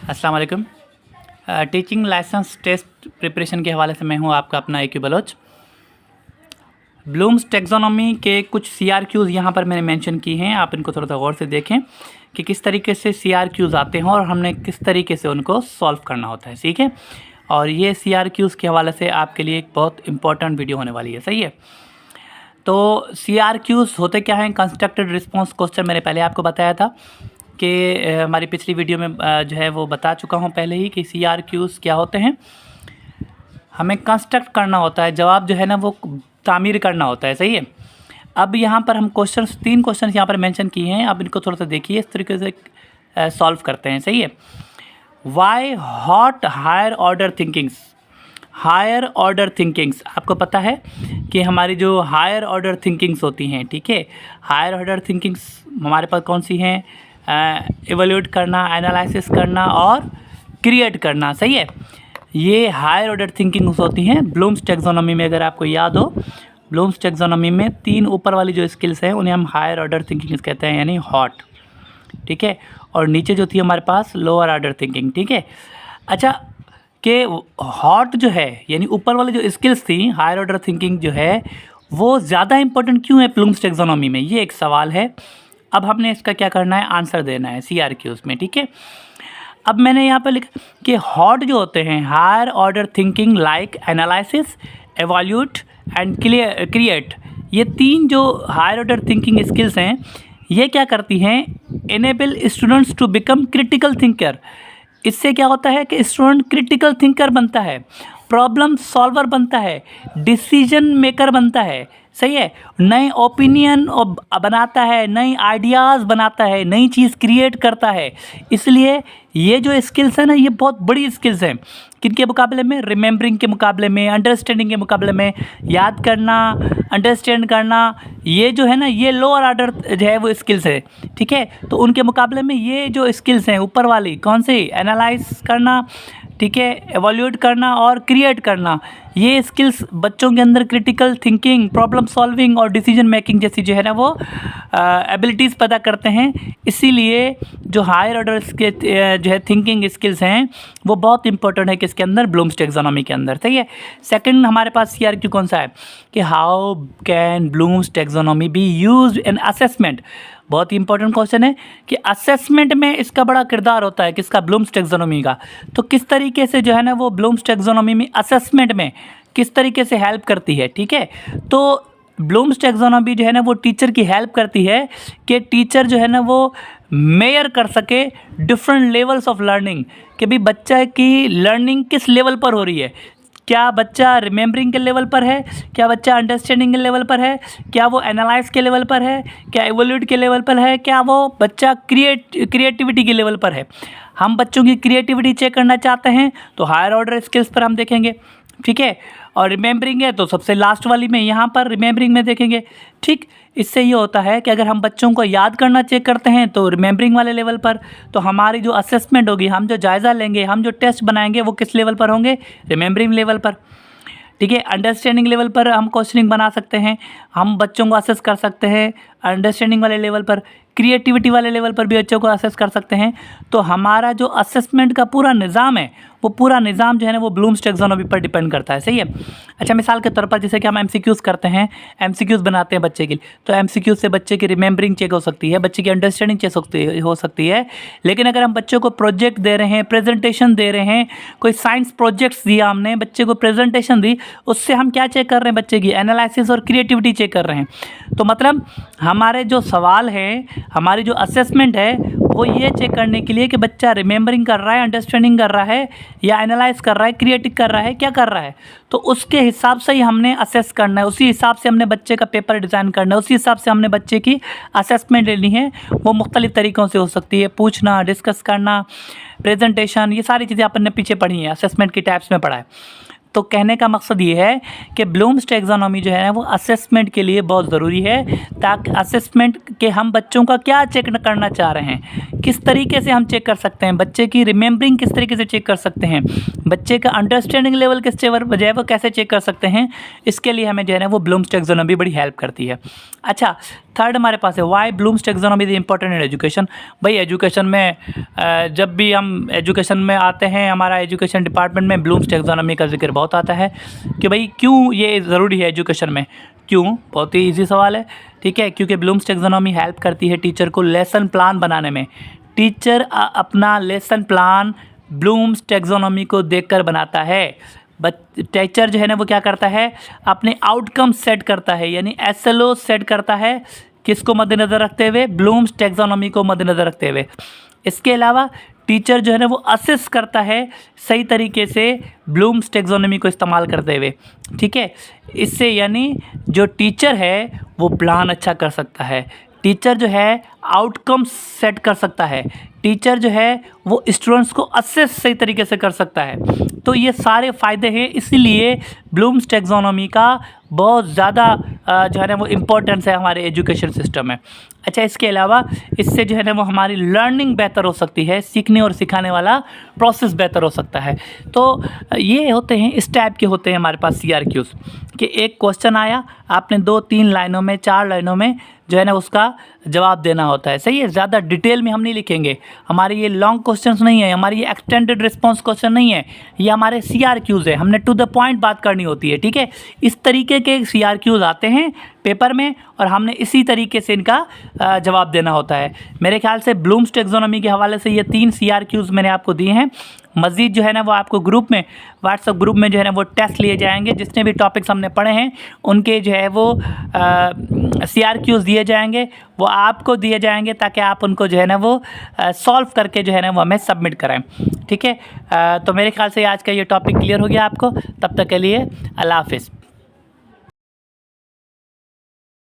अस्सलाम वालेकुम। Teaching licence test preparation के हवाले से मैं हूं आपका अपना AQ बलोच। ब्लूम्स टेक्सोनॉमी के कुछ CRQs यहाँ पर मैंने मेंशन की हैं, आप इनको थोड़ा सा गौर से देखें कि किस तरीके से CRQs आते हैं और हमने किस तरीके से उनको सॉल्व करना होता है, ठीक है। और ये CRQs के हवाले से आपके लिए एक बहुत इंपॉर्टेंट वीडियो होने वाली है, सही है। तो CRQs होते क्या हैं? कंस्ट्रक्टेड रिस्पॉन्स क्वेश्चन मैंने पहले आपको बताया था कि हमारी पिछली वीडियो में जो है वो बता चुका हूँ पहले ही कि CRQs क्या होते हैं। हमें कंस्ट्रक्ट करना होता है, जवाब जो है ना वो तामीर करना होता है, सही है। अब यहाँ पर हम तीन क्वेश्चन यहाँ पर मेंशन किए हैं, अब इनको थोड़ा सा देखिए, इस तरीके से सॉल्व करते हैं, सही है। Why HOT higher order thinkings, आपको पता है कि हमारी जो हायर ऑर्डर थिंकिंग्स होती हैं, ठीक है, हायर ऑर्डर थिंकिंग्स हमारे पास कौन सी हैं? इवैल्यूएट करना, एनालिसिस करना और क्रिएट करना, सही है। ये हायर ऑर्डर थिंकिंग्स होती हैं ब्लूम्स टेक्सोनॉमी में। अगर आपको याद हो, ब्लूम्स टेक्सोनॉमी में 3 ऊपर वाली जो स्किल्स हैं उन्हें हम हायर ऑर्डर थिंकिंग्स कहते हैं, यानी हॉट, ठीक है। और नीचे जो थी हमारे पास लोअर ऑर्डर थिंकिंग, ठीक है। अच्छा, कि हॉट जो है यानी ऊपर वाली जो स्किल्स थी, हायर ऑर्डर थिंकिंग जो है वो ज़्यादा इंपॉर्टेंट क्यों है ब्लूम्स टेक्सोनॉमी में? ये एक सवाल है। अब हमने इसका क्या करना है? आंसर देना है CRQs में, ठीक है। अब मैंने यहाँ पर लिखा कि हॉट जो होते हैं, higher order thinking like analysis, evaluate and create, ये 3 जो हायर ऑर्डर थिंकिंग स्किल्स हैं, ये क्या करती हैं? Enable students to become critical thinker. इससे क्या होता है कि स्टूडेंट क्रिटिकल थिंकर बनता है, प्रॉब्लम सॉल्वर बनता है, डिसीजन मेकर बनता है, सही है। नए ओपिनियन बनाता है, नई आइडियाज़ बनाता है, नई चीज़ क्रिएट करता है। इसलिए ये जो स्किल्स है ना, ये बहुत बड़ी स्किल्स हैं। किनके मुकाबले में? रिमेंबरिंग के मुकाबले में, अंडरस्टैंडिंग के मुकाबले में। याद करना, अंडरस्टैंड करना, ये जो है ना, ये लोअर ऑर्डर जो है वो स्किल्स है, ठीक है। तो उनके मुकाबले में ये जो स्किल्स हैं ऊपर वाली, कौन सी? एनालाइज करना, ठीक है, एवैल्यूएट करना और क्रिएट करना, ये स्किल्स बच्चों के अंदर क्रिटिकल थिंकिंग, प्रॉब्लम सॉल्विंग और डिसीजन मेकिंग जैसी जो है ना वो एबिलिटीज़ पैदा करते हैं। इसीलिए जो हायर ऑर्डर के जो है थिंकिंग स्किल्स हैं वो बहुत इंपॉर्टेंट है किसके अंदर? ब्लूम्स टेक्सोनॉमी के अंदर, सही है। सेकंड हमारे पास CRQ कौन सा है कि how can blooms taxonomy be used in assessment. बहुत ही इंपॉर्टेंट क्वेश्चन है कि असेसमेंट में इसका बड़ा किरदार होता है, किसका? ब्लूम्स टेक्सोनॉमी का। तो किस तरीके से जो है ना वो ब्लूम्स टेक्सोनॉमी में असेसमेंट में किस तरीके से हेल्प करती है, ठीक है। तो ब्लूम्स टेक्सोनॉमी जो है ना वो टीचर की हेल्प करती है कि टीचर जो है ना वो मेयर कर सके डिफरेंट लेवल्स ऑफ लर्निंग, कि भाई बच्चा की लर्निंग किस लेवल पर हो रही है। क्या बच्चा रिमेंबरिंग के लेवल पर है? क्या बच्चा अंडरस्टैंडिंग के लेवल पर है? क्या वो एनालाइज के लेवल पर है? क्या इवैल्यूएट के लेवल पर है? क्या वो बच्चा क्रिएटिविटी के लेवल पर है? हम बच्चों की क्रिएटिविटी चेक करना चाहते हैं तो हायर ऑर्डर स्किल्स पर हम देखेंगे, ठीक है। और रिमेंबरिंग है तो सबसे लास्ट वाली में यहाँ पर रिमेंबरिंग में देखेंगे, ठीक। इससे ये होता है कि अगर हम बच्चों को याद करना चेक करते हैं तो रिमेंबरिंग वाले लेवल पर, तो हमारी जो असेसमेंट होगी, हम जो जायज़ा लेंगे, हम जो टेस्ट बनाएंगे वो किस लेवल पर होंगे? रिमेंबरिंग लेवल पर, ठीक है। अंडरस्टैंडिंग लेवल पर हम क्वेश्चनिंग बना सकते हैं, हम बच्चों को असेस कर सकते हैं अंडरस्टैंडिंग वाले लेवल पर, क्रिएटिविटी वाले लेवल पर भी बच्चों को असेस कर सकते हैं। तो हमारा जो असेसमेंट का पूरा निज़ाम है, वो पूरा निज़ाम जो है ना वो ब्लूम्स टेक्सोनॉमी पर डिपेंड करता है, सही है। अच्छा, मिसाल के तौर पर जैसे कि हम MCQs करते हैं, MCQs बनाते हैं बच्चे के लिए, तो MCQs से बच्चे की रिमेंबरिंग चेक हो सकती है, बच्चे की अंडरस्टैंडिंग चेक हो सकती है। लेकिन अगर हम बच्चों को प्रोजेक्ट दे रहे हैं, प्रेजेंटेशन दे रहे हैं, कोई साइंस प्रोजेक्ट्स दिया हमने, बच्चे को प्रेजेंटेशन दी, उससे हम क्या चेक कर रहे हैं? बच्चे की एनालिसिस और क्रिएटिविटी चेक कर रहे हैं। तो मतलब हमारे जो सवाल हैं, हमारी जो असेसमेंट है वो ये चेक करने के लिए कि बच्चा रिमेंबरिंग कर रहा है, अंडरस्टैंडिंग कर रहा है, या एनालाइज कर रहा है, क्रिएटिव कर रहा है, क्या कर रहा है। तो उसके हिसाब से ही हमने असेस करना है, उसी हिसाब से हमने बच्चे का पेपर डिज़ाइन करना है, उसी हिसाब से हमने बच्चे की असेसमेंट लेनी है। वो मुख्तलिफ़ तरीक़ों से हो सकती है, पूछना, डिस्कस करना, प्रेजेंटेशन, ये सारी चीज़ें अपन ने पीछे पढ़ी हैं, असेसमेंट की टाइप्स में पढ़ा है। तो कहने का मकसद ये है कि ब्लूम्स टैक्सोनॉमी जो है ना वो असेसमेंट के लिए बहुत ज़रूरी है, ताकि असेसमेंट के हम बच्चों का क्या चेक करना चाह रहे हैं, किस तरीके से हम चेक कर सकते हैं, बच्चे की रिमेंबरिंग किस तरीके से चेक कर सकते हैं, बच्चे का अंडरस्टैंडिंग लेवल किस जो है वो कैसे चेक कर सकते हैं, इसके लिए हमें जो है ना वो ब्लूम्स टैक्सोनॉमी बड़ी हेल्प करती है। अच्छा, थर्ड हमारे पास है why Bloom's taxonomy is important in education. भाई एजुकेशन में जब भी हम एजुकेशन में आते हैं, हमारा एजुकेशन डिपार्टमेंट में ब्लूम्स टैक्सोनॉमी का जिक्र बहुत आता है कि भाई क्यों ये ज़रूरी है एजुकेशन में। क्यों? बहुत ही ईजी सवाल है, ठीक है। क्योंकि ब्लूम्स टैक्सोनॉमी हेल्प करती है टीचर को लेसन प्लान बनाने में। टीचर अपना लेसन प्लान ब्लूम्स टैक्सोनॉमी को देखकर बनाता है। टीचर जो है ना वो क्या करता है, अपने आउटकम सेट करता है, यानी SLO सेट करता है, किसको मद्देनज़र रखते हुए, ब्लूम्स टैक्सोनॉमी को मद्देनज़र रखते हुए। इसके अलावा टीचर जो है ना वो असेस करता है सही तरीके से ब्लूम्स टैक्सोनॉमी को इस्तेमाल करते हुए, ठीक है। इससे यानी जो टीचर है वो प्लान अच्छा कर सकता है, टीचर जो है आउटकम सेट कर सकता है, टीचर जो है वो स्टूडेंट्स को असेस सही तरीके से कर सकता है। तो ये सारे फ़ायदे हैं, इसीलिए ब्लूम्स टैक्सोनॉमी का बहुत ज़्यादा जो है ना वो इम्पोर्टेंस है हमारे एजुकेशन सिस्टम में। अच्छा, इसके अलावा इससे जो है ना वो हमारी लर्निंग बेहतर हो सकती है, सीखने और सिखाने वाला प्रोसेस बेहतर हो सकता है। तो ये होते हैं, इस टाइप के होते हैं हमारे पास CRQs कि एक क्वेश्चन आया, आपने 2-3 लाइनों में, 4 लाइनों में जो है ना उसका जवाब देना होता है। सही है, ज़्यादा डिटेल में हम नहीं लिखेंगे, हमारे ये लॉन्ग क्वेश्चंस नहीं है, हमारी ये एक्सटेंडेड रिस्पॉन्स क्वेश्चन नहीं है, ये हमारे CRQs है, हमने टू द पॉइंट बात करनी होती है, ठीक है। इस तरीके के CRQs आते हैं पेपर में और हमने इसी तरीके से इनका जवाब देना होता है। मेरे ख्याल से ब्लूम्स टैक्सोनॉमी के हवाले से ये 3 CRQs मैंने आपको दिए हैं। मज़ीद जो है ना वो आपको ग्रुप में, व्हाट्सएप ग्रुप में जो है ना वो टेस्ट लिए जाएंगे, जितने भी टॉपिक्स हमने पढ़े हैं उनके जो है वो CRQs दिए जाएंगे, वो आपको दिए जाएंगे ताकि आप उनको जो है ना वो सॉल्व करके जो है ना वो हमें सबमिट कराएं, ठीक है। तो मेरे ख्याल से आज का ये टॉपिक क्लियर हो गया आपको। तब तक के लिए अल्लाह हाफ़िज़।